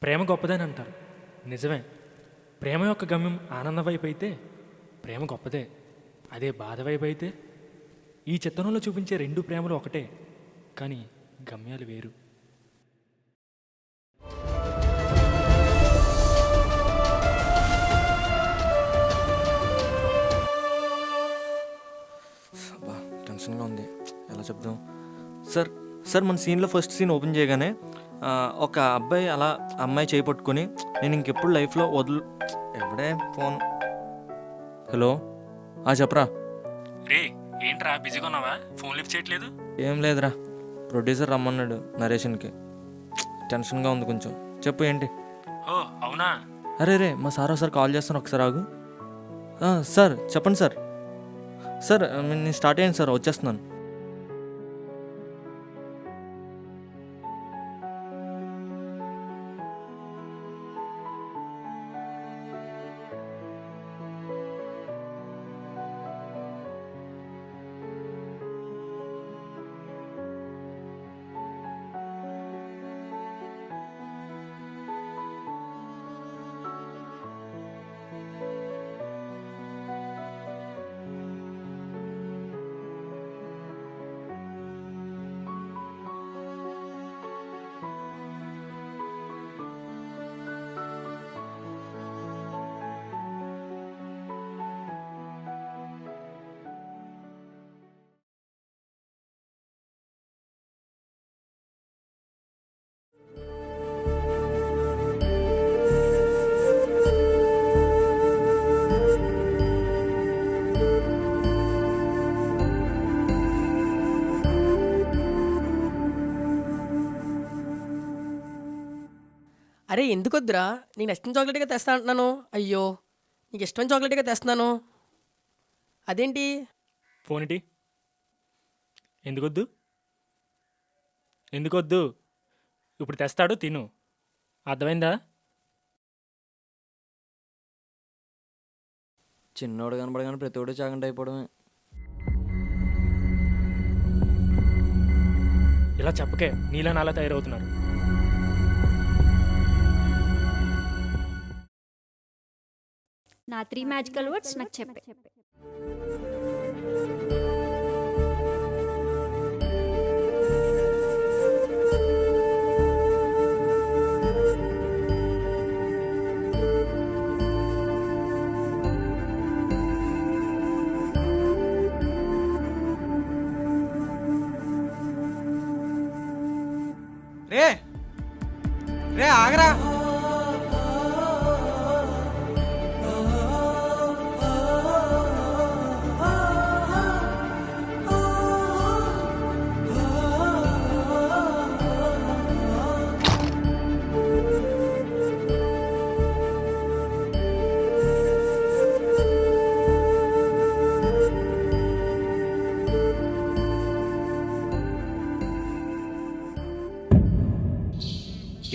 ప్రేమ గొప్పదని అంటారు, నిజమే. ప్రేమ యొక్క గమ్యం ఆనంద వైపు అయితే ప్రేమ గొప్పదే. అదే బాధ వైపు అయితే ఈ చిత్రంలో చూపించే రెండు ప్రేమలు ఒకటే, కానీ గమ్యాలు వేరు. అబ్బా టెన్షన్గా ఉంది, ఎలా చెప్దాం. సార్ సార్ మన సీన్లో ఫస్ట్ సీన్ ఓపెన్ చేయగానే ఒక అబ్బాయి అలా అమ్మాయి చేయి పట్టుకొని నేను ఇంకెప్పుడు లైఫ్లో ఎవడే ఫోన్. హలో, చెప్పరా. రే ఏంట్రా బిజీగా ఉన్నావా? ఫోన్ లిఫ్ట్ చేయట్లేదు. ఏం లేదురా, ప్రొడ్యూసర్ రమ్మన్నాడు నరేషన్కి. టెన్షన్గా ఉంది కొంచెం. చెప్పు ఏంటి? ఓ అవునా? అరే మా సార్ ఒకసారి కాల్ చేస్తాను, ఒకసారి ఆగు. సార్ చెప్పండి సార్. సార్ నేను స్టార్ట్ అయ్యాను సార్, వచ్చేస్తున్నాను. అరే ఎందుకొద్దురా, నీకు ఇష్టం చాక్లెట్గా తెస్తా అంటున్నాను. అయ్యో, నీకు ఇష్టమైన చాక్లెట్గా తెస్తున్నాను. అదేంటి? ఫోన్ ఇటీ. ఎందుకొద్దు? ఎందుకొద్దు? ఇప్పుడు తెస్తాడు, తిను. అర్థమైందా? చిన్నోడు కనపడగానే ప్రతి ఒడు చాగంట అయిపోవడమే. ఇలా చెప్పకే, నీలా నాలా తయారవుతున్నారు. నా 3 మ్యాజికల్ వర్డ్స్ నాకు చెప్పే. రే రే ఆగరా.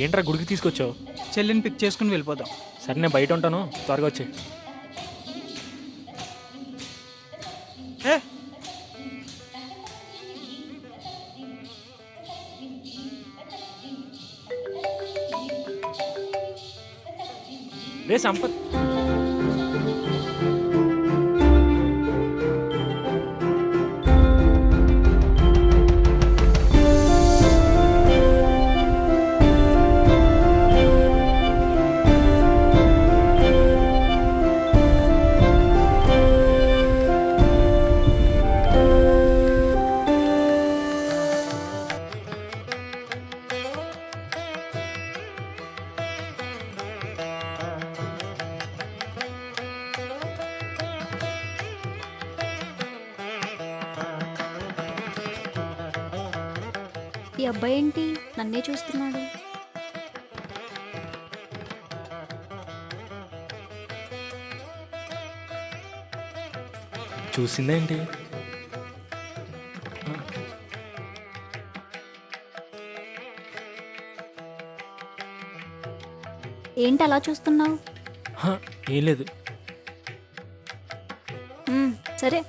ఏంట్రా గుడికి తీసుకొచ్చావు? చెల్లిని పిక్ చేసుకుని వెళ్ళిపోదాం. సరే నేను బయట ఉంటాను, త్వరగా వచ్చే. ఏ రే సంపత్, ఈ అబ్బాయి ఏంటి నన్నే చూస్తున్నాడు? చూసిందేంటి? ఏంటి అలా చూస్తున్నావు? ఏం లేదు. సరే,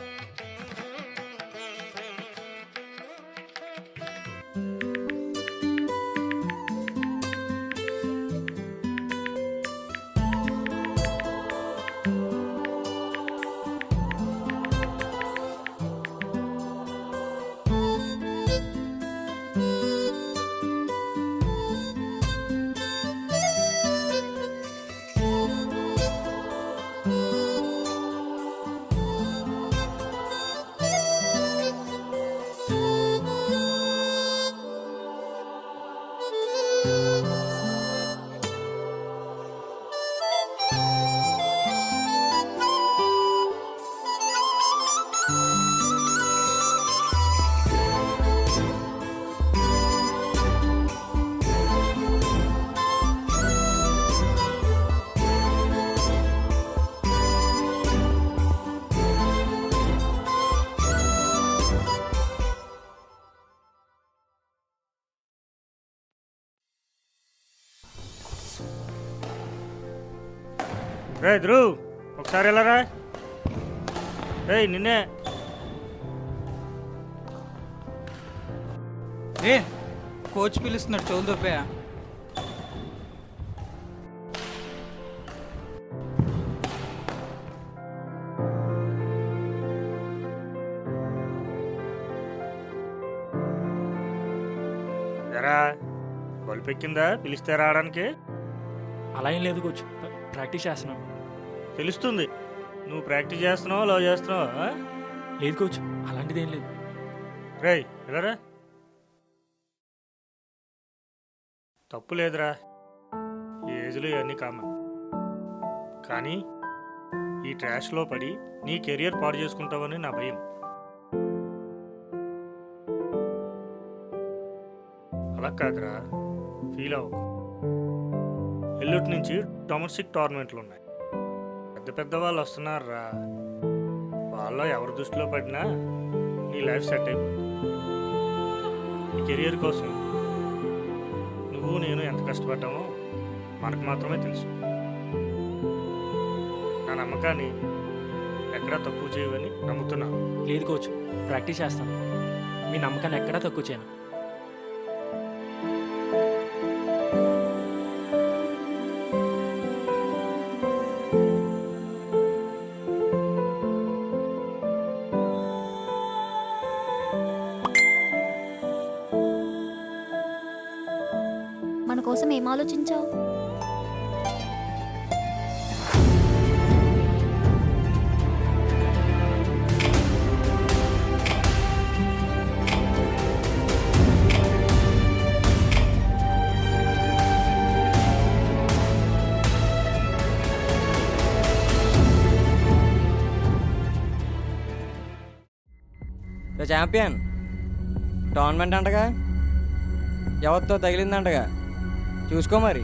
రే ధ్రువ్ ఒకసారి వెళ్ళరా. రే నిన్నే. రే కోచ్ పిలుస్తున్నాడు, చెవులు దొబ్బయా. ఎరా బల్బు ఎక్కిందా పిలిస్తే రావడానికి? అలా ఏం లేదు కోచ్, ప్రాక్టీస్ చేస్తున్నాం. తెలుస్తుంది నువ్వు ప్రాక్టీస్ చేస్తున్నావు లవ్ చేస్తున్నావు. లేదు కోచ్, అలాంటిది ఏం లేదు. రే వెళ్ళరా. తప్పు లేదురా, ఈ ఏజ్లో ఇవన్నీ కామన్. కానీ ఈ ట్రాష్లో పడి నీ కెరియర్ పాడు చేసుకుంటావని నా భయం. అలా కాదురా, ఫీల్ అవ్వకు. ఎల్లుటి నుంచి డొమెస్టిక్ టోర్నమెంట్లు ఉన్నాయి. పెద్ద పెద్ద వాళ్ళు వస్తున్నారా, వాళ్ళలో ఎవరి దృష్టిలో పడినా నీ లైఫ్ సెట్ అయిపోతుంది. నీ కెరియర్ కోసం నువ్వు నేను ఎంత కష్టపడ్డామో మనకు మాత్రమే తెలుసు. నా నమ్మకాన్ని ఎక్కడా తక్కువ చేయవని నమ్ముతున్నాను. లేదు కోచ్, ప్రాక్టీస్ చేస్తాను. మీ నమ్మకాన్ని ఎక్కడా తక్కువ చేయను. మన కోసం ఏం ఆలోచించావు? ఛాంపియన్ టోర్నమెంట్ అంటగా, ఎవరితో తగిలిందంటగా, చూసుకో మరి.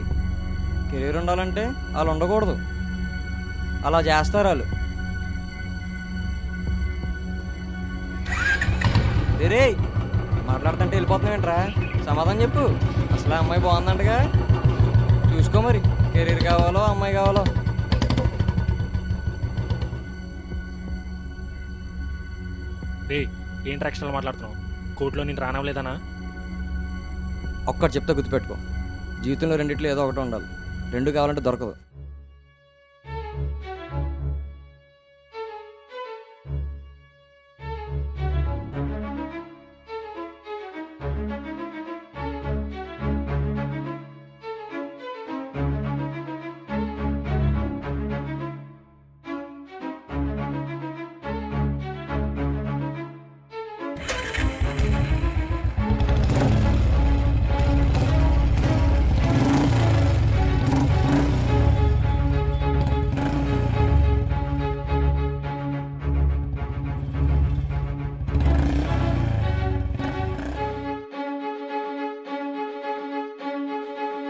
కెరీర్ ఉండాలంటే వాళ్ళు ఉండకూడదు, అలా చేస్తారు వాళ్ళు. రే మాట్లాడుతుంటే వెళ్ళిపోతున్నావేంట్రా? సమాధానం చెప్పు. అసలు ఆ అమ్మాయి బాగుందంటగా, చూసుకో మరి. కెరీర్ కావాలో అమ్మాయి కావాలో. రే ఏంటి ఎక్స్ట్రా మాట్లాడుతున్నావు? కోర్టులో నేను రానవలేదనా? ఒక్కటి చెప్తే గుర్తుపెట్టుకో, జీవితంలో రెండిట్లో ఏదో ఒకటి ఉండాలి. రెండు కావాలంటే దొరకదు.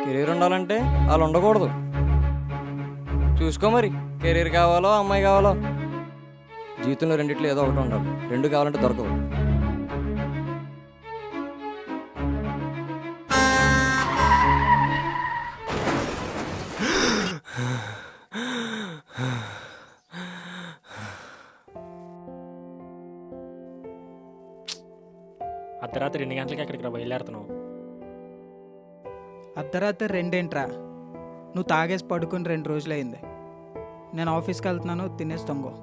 కెరీర్ ఉండాలంటే వాళ్ళు ఉండకూడదు, చూసుకో మరి. కెరీర్ కావాలో అమ్మాయి కావాలో. జీవితంలో రెండిట్లో ఏదో ఒకటి ఉండాలి. రెండు కావాలంటే దొరకదు. అర్ధరాత్రి 2 గంటలకి ఎక్కడికి బయలుదేరుతున్నావు? అర్ధరాత్రి 2 నువ్వు తాగేసి పడుకుని 2 రోజులైంది. నేను ఆఫీస్కి వెళ్తున్నాను, తినేసి తొంగో.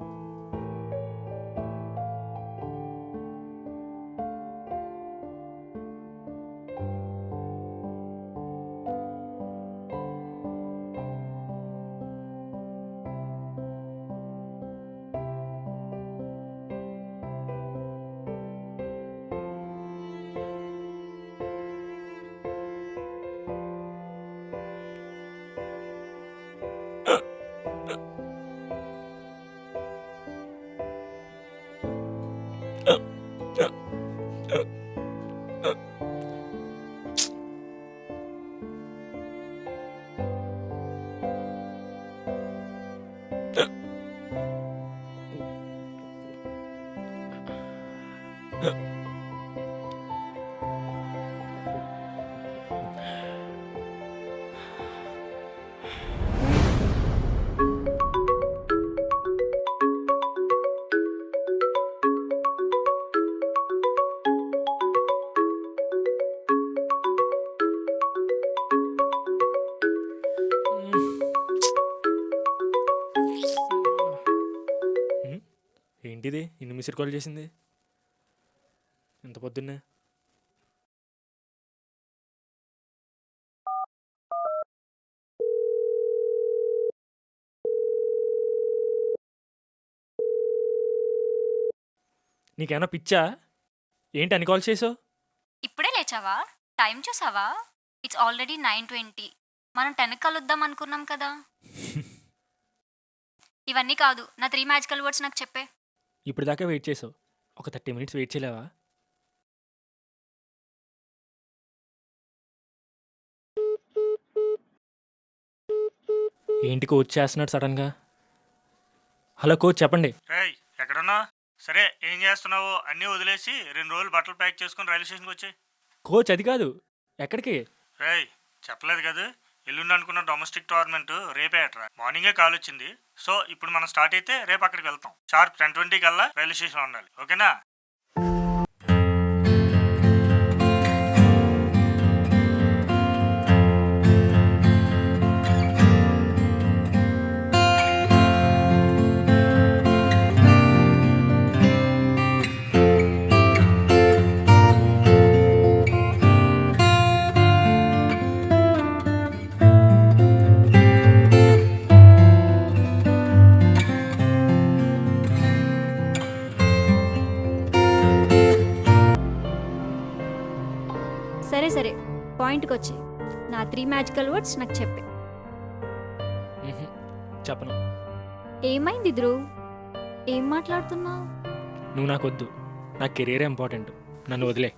ఏంటిది ఇన్ని మిస్డ్ కాల్ చేసింది ఇంత పొద్దున్నే? నీకేమన్నా పిచ్చా? ఏంటి అని కాల్ చేసావు? ఇప్పుడే లేచావా? టైం చూసావా? It's already 9:20. మనం 10కి కలుద్దాం అనుకున్నాం కదా. ఇవన్నీ కాదు, నా 3 మ్యాజికల్ వర్డ్స్ నాకు చెప్పే. ఇప్పుడు దాకా వెయిట్ చేసావు, ఒక 30 మినిట్స్ వెయిట్ చేయలేవా? ఏంటి కోచ్ చేస్తున్నాడు సడన్గా? హలో కోచ్, చెప్పండి. రేయ్ ఎక్కడున్నా? సరే ఏం చేస్తున్నావు? అన్నీ వదిలేసి 2 రోజులు బట్టలు ప్యాక్ చేసుకుని రైల్వే స్టేషన్కి వచ్చి. కోచ్ అది కాదు, ఎక్కడికి? రేయ్ చెప్పలేదు కదా, ఎల్లుండి అనుకున్న డొమెస్టిక్ టోర్నమెంట్ రేపే అట్రా. మార్నింగే కాల్ వచ్చింది. సో ఇప్పుడు మనం స్టార్ట్ అయితే రేపు అక్కడికి వెళ్తాం. షార్ప్ 10:20 కల్లా రైల్వే స్టేషన్ ఉండాలి, ఓకేనా? సరే సరే, పాయింట్కి వచ్చి నా 3 మ్యాజికల్ వర్డ్స్ నాకు చెప్పే. మ్హూ, చెప్పను. ఏమైంది ధ్రువ్? ఏం మాట్లాడుతున్నావు? నువ్వు నాకు వద్దు, నా కెరీరే ఇంపార్టెంట్. నన్ను వదిలే.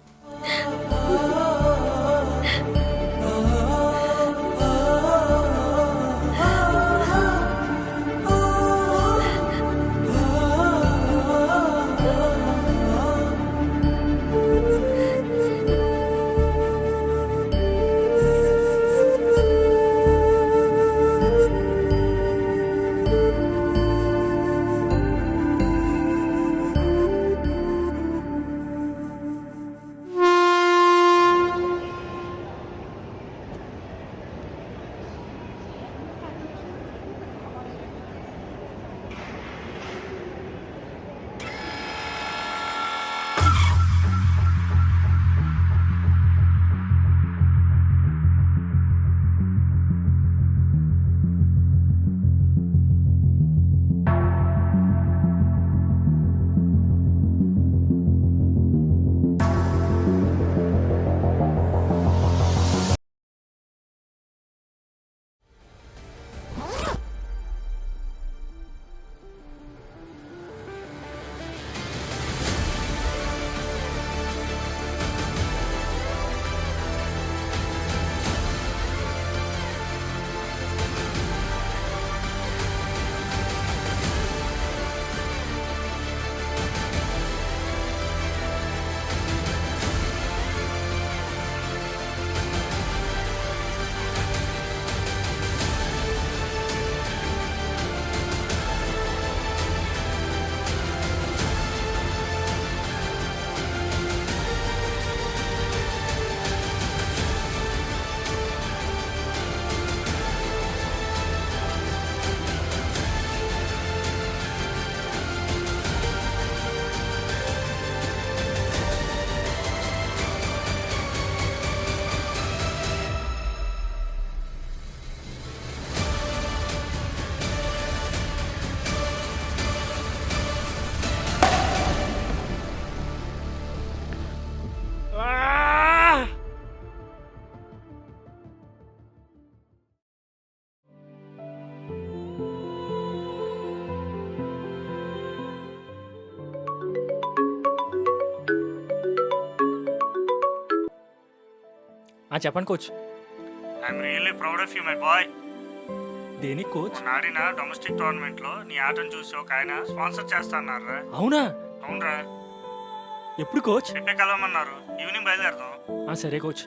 చెప్పండి coach. I'm really proud of you my boy. దేనికి కోచ్? ఆడిన డొమెస్టిక్ టోర్నమెంట్ లో నీ ఆటను చూసి ఒక ఆయన స్పాన్సర్ చేస్తాన్నారా? అవునా? అవునరా. ఎప్పుడు కోచ్? రేపే కలవమన్నారు. ఈవినింగ్ బయలుదేరదాం. సరే కోచ్.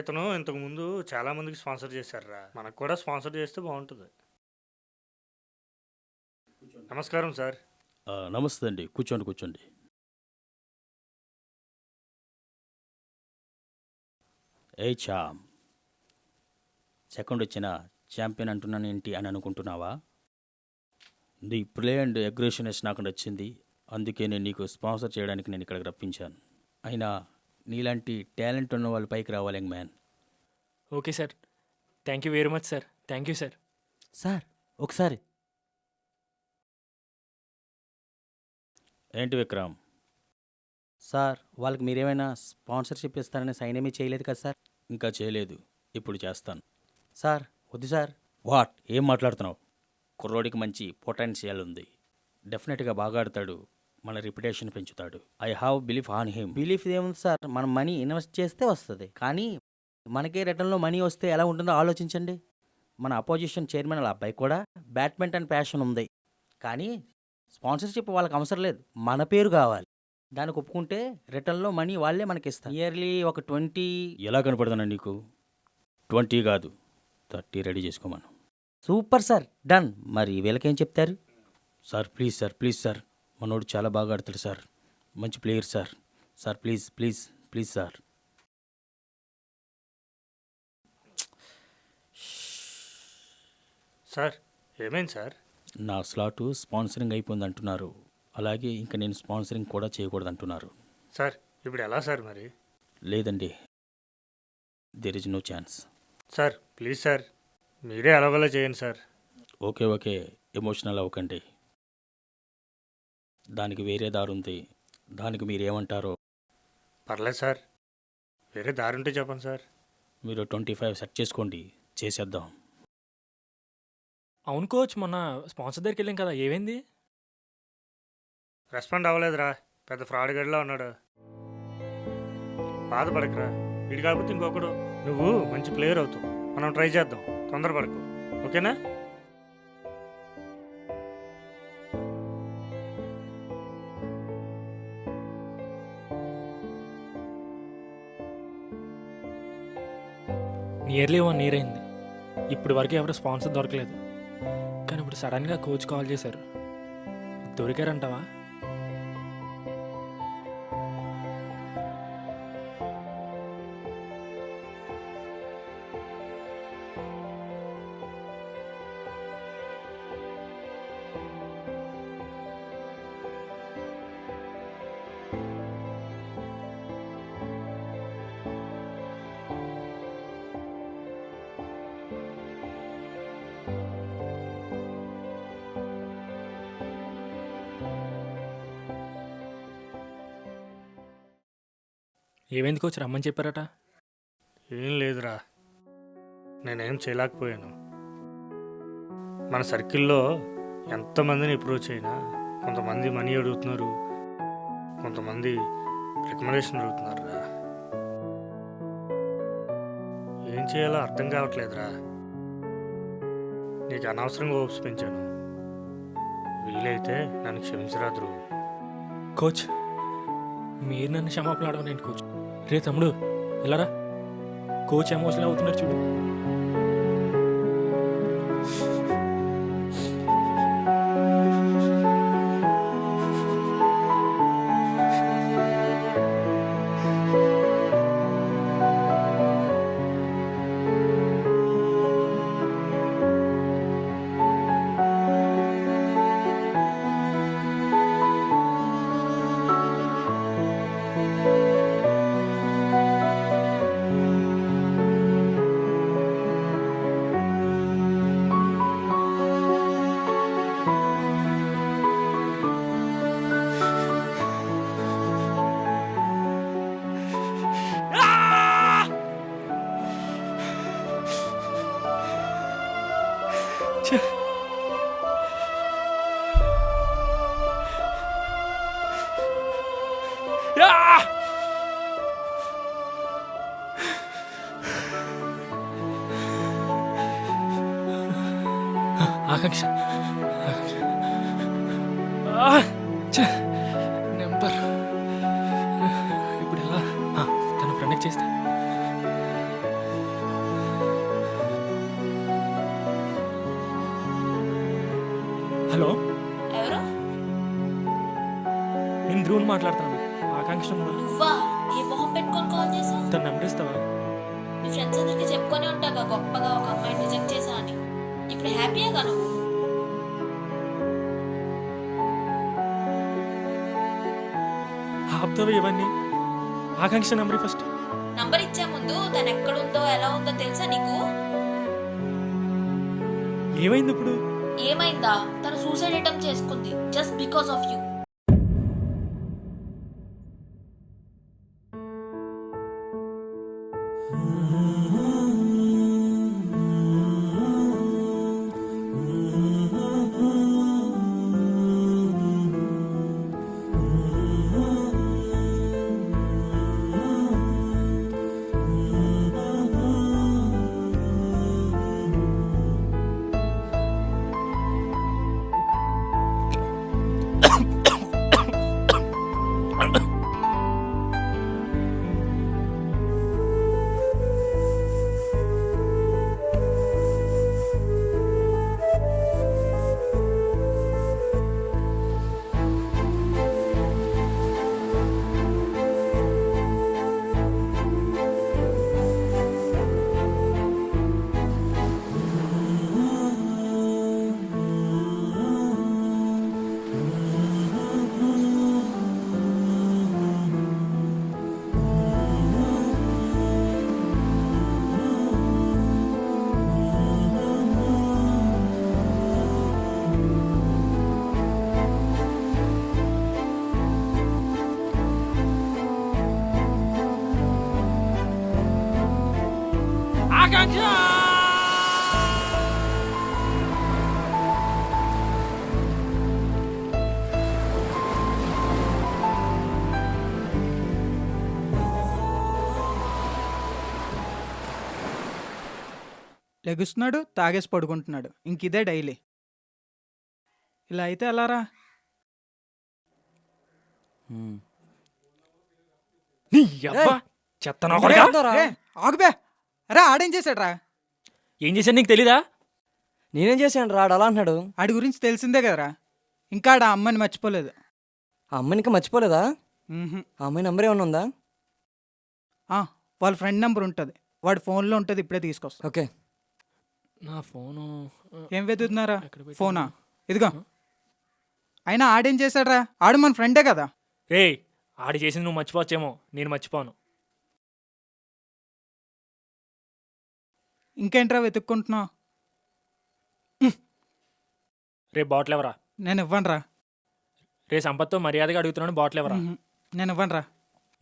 ఇతను ఇంతకు ముందు చాలా మందికి స్పాన్సర్ చేశారా, మనకు కూడా స్పాన్సర్ చేస్తే బాగుంటుంది. నమస్కారం సార్. నమస్తే అండి, కూర్చోండి కూర్చోండి. ఏ చామ్ సెకండ్ వచ్చిన ఛాంపియన్ అంటున్నాను ఏంటి అని అనుకుంటున్నావా? ది ప్లే అండ్ అగ్రెషనెస్ నాకు నచ్చింది, అందుకే నేను నీకు స్పాన్సర్ చేయడానికి నేను ఇక్కడికి రప్పించాను. అయినా నీలాంటి టాలెంట్ ఉన్న వాళ్ళు పైకి రావాలి young man. Okay sir, thank you very much sir. Thank you sir. Sir ఒకసారి ఏంటి విక్రమ్? సార్ వాళ్ళకి మీరేమైనా స్పాన్సర్షిప్ ఇస్తారని సైన్ ఏమీ చేయలేదు కదా సార్? ఇంకా చేయలేదు, ఇప్పుడు చేస్తాను. సార్ వద్దు సార్. వాట్, ఏం మాట్లాడుతున్నావు? కుర్రోడికి మంచి పొటెన్షియల్ ఉంది, డెఫినెట్గా బాగా ఆడతాడు, మన రిప్యుటేషన్ పెంచుతాడు. I have belief on him. Belief ఏముంది సార్, మనం మనీ ఇన్వెస్ట్ చేస్తే వస్తుంది, కానీ మనకే రిటర్న్లో మనీ వస్తే ఎలా ఉంటుందో ఆలోచించండి. మన అపోజిషన్ చైర్మన్ వాళ్ళ అబ్బాయి కూడా బ్యాడ్మింటన్ ప్యాషన్ ఉంది, కానీ స్పాన్సర్షిప్ వాళ్ళకి అవసరం లేదు, మన పేరు కావాలి. దానికి ఒప్పుకుంటే రిటర్న్లో మనీ వాళ్ళే మనకి ఇస్తారు. ఇయర్లీ ఒక 20. ఎలా కనపడుతున్నా నీకు? 20 కాదు 30 రెడీ చేసుకోమను. Super sir, done. మరి వీళ్ళకేం చెప్తారు? Sir please sir, please sir, మనోడు చాలా బాగా ఆడతాడు సార్, మంచి player sir. Sir please please please sir. Sir ఏమైంది సార్? నా స్లాటు స్పాన్సరింగ్ అయిపోయింది అంటున్నారు, అలాగే ఇంకా నేను స్పాన్సరింగ్ కూడా చేయకూడదు అంటున్నారు. సార్ ఇప్పుడు ఎలా సార్ మరి? లేదండి, there is no chance. Sir please sir, మీరే ఎలాగోలా చేయండి సార్. ఓకే ఓకే, ఎమోషనల్ అవ్వకండి, దానికి వేరే దారి ఉంది, దానికి మీరేమంటారో? పర్లేదు సార్, వేరే దారి ఉంటే చెప్పండి సార్. మీరు 25 సెట్ చేసుకోండి, చేసేద్దాం. అవును కోచ్, మొన్న స్పాన్సర్ దగ్గరికి వెళ్ళాం కదా, ఏమైంది? రెస్పాండ్ అవ్వలేదురా, పెద్ద ఫ్రాడ్ గడిలో ఉన్నాడు. బాధపడకురా, వీడు కాకపోతే ఇంకొకడు. నువ్వు మంచి ప్లేయర్ అవుతావు, మనం ట్రై చేద్దాం, తొందరపడకు, ఓకేనా? నియర్లీ 1 year అయింది, ఇప్పటి వరకు ఎవరు స్పాన్సర్ దొరకలేదు. కానీ ఇప్పుడు సడన్గా కోచ్ కాల్ చేశారు, దొరికారంటావా? ఏమైంది కోచ్, రమ్మని చెప్పారట? ఏం లేదురా, నేనేం చేయలేకపోయాను. మన సర్కిల్లో ఎంతమందిని అప్రోచ్ అయినా కొంతమంది మనీ అడుగుతున్నారు, కొంతమంది రికమెండేషన్ అడుగుతున్నారురా. ఏం చేయాలో అర్థం కావట్లేదురా. నీకు అనవసరంగా హోప్స్ పెంచాను, వీలైతే నన్ను క్షమించరా ధ్రువ్. కోచ్, మీరు నన్ను క్షమాపణ అడగనండి కోచ్. రే తమ్ముడు, వెళ్ళరా, కోచ్ ఎమోషనల్ అవుతున్నారు చూడు. ఆకాంక్ష, నెంబర్ ఇప్పుడు ఎలా? తను కనెక్ట్ చేస్తే హలో, ఎవరు? నేను ధ్రువుని మాట్లాడుతున్నాను. ఆకాంక్ష ఉందా? నువ్వా? ఏ మొహం పెట్టుకొని కాల్ చేసావు? తను నెంబర్ ఇస్తావా? మీ ఫ్రెండ్స్ అందరికి చెప్పుకొని ఉంటాగా గొప్పగా ఒక అమ్మాయిని రిజెక్ట్ చేశా అని. ఇప్పుడు హ్యాపీయేగా నువ్వు? ఆపుతావా ఇవన్నీ? ఆకాంక్ష నెంబర్ ఫస్ట్. నంబర్ ఇచ్చే ముందు తను ఎక్కడుందో ఎలా ఉందో తెలుసా నీకు? ఏమైంది ఇప్పుడు? ఏమైందా? తను సూసైడ్ అటెంప్ట్ చేసుకుంది జస్ట్ బికాస్ ఆఫ్ యూ. లెగుస్తున్నాడు, తాగేసి పడుకుంటున్నాడు. ఇంక ఇదే డైలీ. ఇలా అయితే ఎలారా? నీ అబ్బా చెత్త నా కొడుకా! ఏ, ఆగుబే. అరే ఆడేం చేశాడ్రా? ఏం చేశాను నీకు తెలీదా? నేనేం చేశాను రాడు అలా అంటున్నాడు. ఆడి గురించి తెలిసిందే కదరా. ఇంకా ఆడ అమ్మని మర్చిపోలేదు. ఆ అమ్మాయిని ఇంకా మర్చిపోలేదా? మ్హూ. ఆ అమ్మాయి నెంబర్ ఏమైనా ఉందా? ఆ, వాళ్ళ ఫ్రెండ్ నెంబర్ ఉంటుంది, వాడి ఫోన్లో ఉంటుంది. ఇప్పుడే తీసుకొస్తా. ఓకే. నా ఫోను ఏం వెతుకుతున్నారా? ఎక్కడ పెట్టాను? ఫోనా? ఇదిగో. అయినా ఆడేం చేశాడ్రా? ఆడు మన ఫ్రెండే కదా. రే, ఆడి చేసింది నువ్వు మర్చిపోవచ్చేమో, నేను మర్చిపోను. ఇంకేంట్రా వెతుక్కుంటున్నావు? రే బాటిల్ ఎవరా? నేను ఇవ్వనురా. రే సంపత్తో మర్యాదగా అడుగుతున్నాను, బాటిల్ ఎవరా? మ్హూ. నేను ఇవ్వనురా.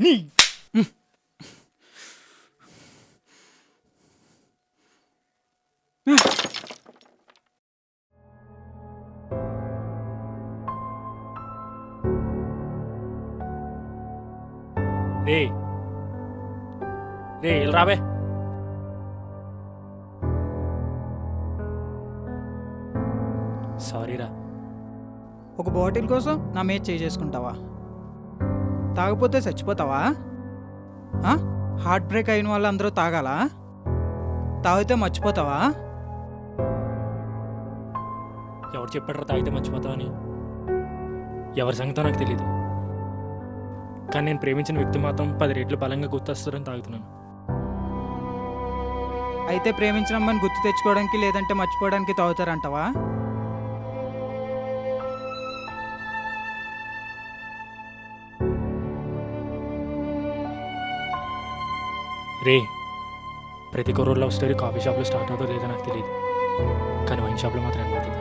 నీ రే రే ఇలా రాబే. సారీరా. ఒక బాటిల్ కోసం నా మీద చేసుకుంటావా? తాగపోతే చచ్చిపోతావా? హార్ట్ బ్రేక్ అయిన వాళ్ళు అందరూ తాగాలా? తాగితే మర్చిపోతావా? ఎవరు చెప్పాడ్రా తాగితే మర్చిపోతావని? ఎవరి సంగతో నాకు తెలీదు, కానీ నేను ప్రేమించిన వ్యక్తి మాత్రం 10 రెట్లు బలంగా గుర్తొస్తారని తాగుతున్నాను. అయితే ప్రేమించిన అమ్మని గుర్తు తెచ్చుకోవడానికి లేదంటే మర్చిపోవడానికి తాగుతారంటావా? రే, ప్రతి కుర్రోడ్ లవ్ స్టోరీ కాఫీ షాప్లో స్టార్ట్ అవుతుందో లేదో నాకు తెలియదు, కానీ వైన్ షాప్లో మాత్రం ఎండ్ అవుతుంది.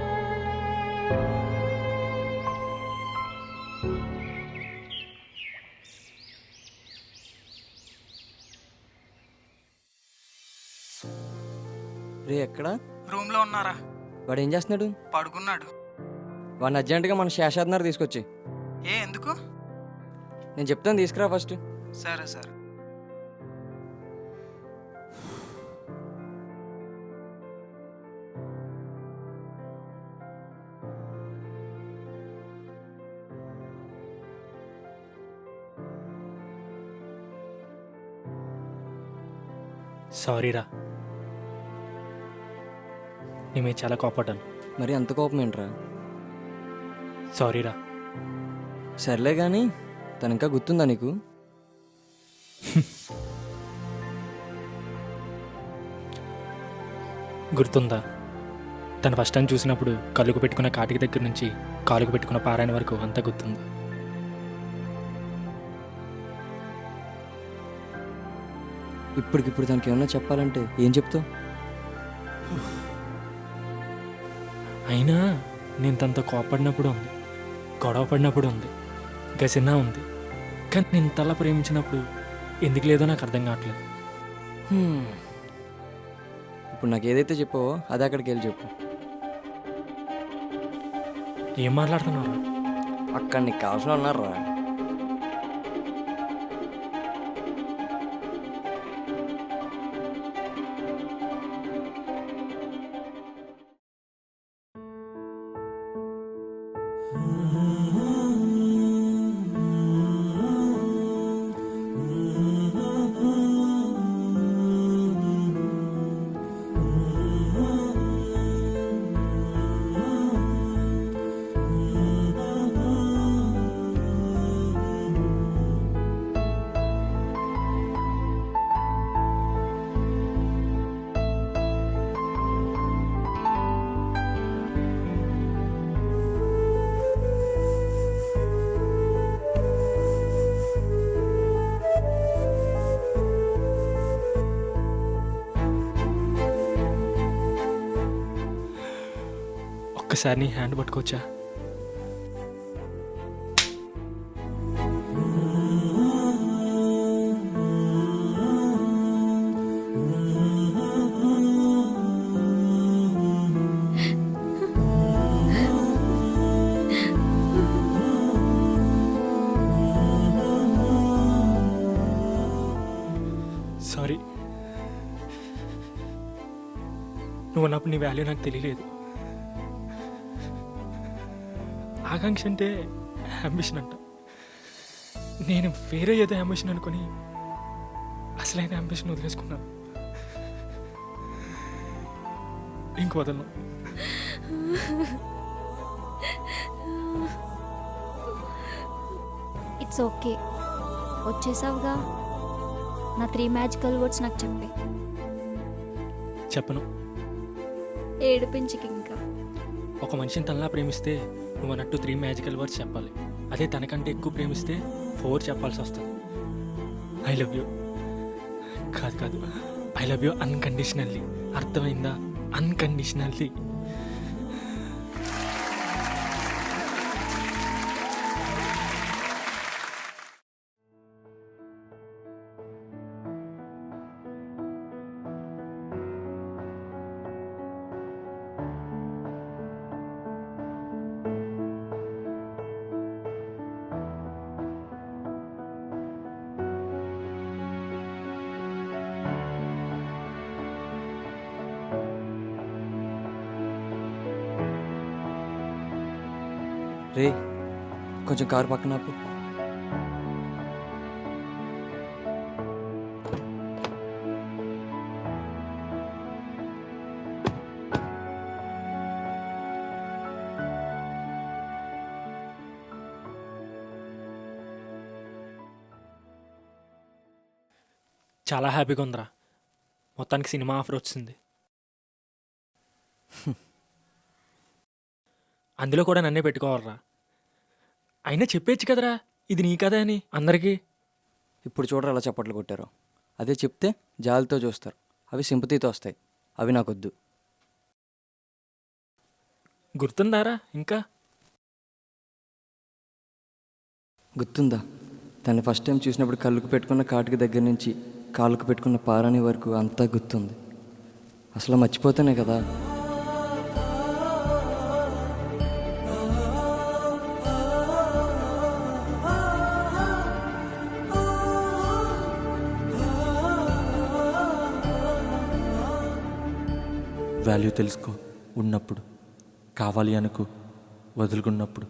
రే ఎక్కడ? రూమ్లో ఉన్నారా? వాడు ఏం చేస్తున్నాడు? పడుకున్నాడు. వాడిని అర్జెంటుగా మన శేషాద్నారు తీసుకొచ్చి. ఏ ఎందుకు? నేను చెప్తాను, తీసుకురా ఫస్ట్. సరే సరే. సారీరా, నీ మీద చాలా కోపడ్డాను. మరి అంత కోపం ఏంట్రా? సారీరా. సర్లే కానీ తను ఇంకా గుర్తుందా నీకు? గుర్తుందా? తను ఫస్ట్ టైం చూసినప్పుడు కళ్ళుకు పెట్టుకున్న కాటికి దగ్గర నుంచి కాలుకు పెట్టుకున్న పారాయణ వరకు అంతా గుర్తుంది. ఇప్పటికిప్పుడు దానికి ఏమన్నా చెప్పాలంటే ఏం చెప్తావు? అయినా నేను తనతో కోపడినప్పుడు ఉంది, గొడవ పడినప్పుడు ఉంది, గసినా ఉంది. కానీ నేను ఇంతలా ప్రేమించినప్పుడు ఎందుకు లేదో నాకు అర్థం కావట్లేదు. ఇప్పుడు నాకు ఏదైతే చెప్పావో అది అక్కడికి వెళ్ళి చెప్పు. ఏం మాట్లాడుతున్నావు? అక్కడ నీకు కావాల్సిన ఉన్నారా? ఒక్కసారి నీ హ్యాండ్ పట్టుకోవచ్చా? సారీ, నువ్వు అన్నప్పుడు నీ వాల్యూ నాకు తెలియలేదు. ఆకాంక్ష అంటే అంబిషన్ అంట. నేను వేరే ఏదో అంబిషన్ అనుకుని అసలైన అంబిషన్ వదిలేసుకున్నాను. ఇంక వదలను. ఇట్స్ ఓకే, వచ్చేసావుగా. నా 3 మ్యాజికల్ వర్డ్స్ నాకు చెప్పే. చెప్పను. ఏడిపించికి ఇంకా. ఒక మనిషిని తనలా ప్రేమిస్తే నువ్వు అన్నట్టు 3 మ్యాజికల్ వర్డ్స్ చెప్పాలి. అదే తనకంటే ఎక్కువ ప్రేమిస్తే 4 చెప్పాల్సి వస్తుంది. I love you. కాదు, ఐ లవ్ యూ అన్కండిషనల్లీ. అర్థమైందా? అన్కండిషనల్లీ. రే, కొంచెం కారు పక్కన ఆపు. చాలా హ్యాపీగా ఉందిరా. మొత్తానికి సినిమా ఆఫర్ వచ్చింది. అందులో కూడా నన్నే పెట్టుకోవాలరా. అయినా చెప్పేచ్చు కదరా ఇది నీ కథ అని అందరికీ. ఇప్పుడు చూడరు అలా చప్పట్లు కొట్టారు. అదే చెప్తే జాలితో చూస్తారు. అవి సింపతితో వస్తాయి. అవి నాకొద్దు. గుర్తుందారా ఇంకా? గుర్తుందా? తను ఫస్ట్ టైం చూసినప్పుడు కళ్ళుకు పెట్టుకున్న కాటుకి దగ్గర నుంచి కాళ్ళకు పెట్టుకున్న పారాని వరకు అంతా గుర్తుంది. అసలు మర్చిపోతానే కదా. వాల్యూ తెలుసుకో ఉన్నప్పుడు, కావాలి అనుకో వదులుకున్నప్పుడు.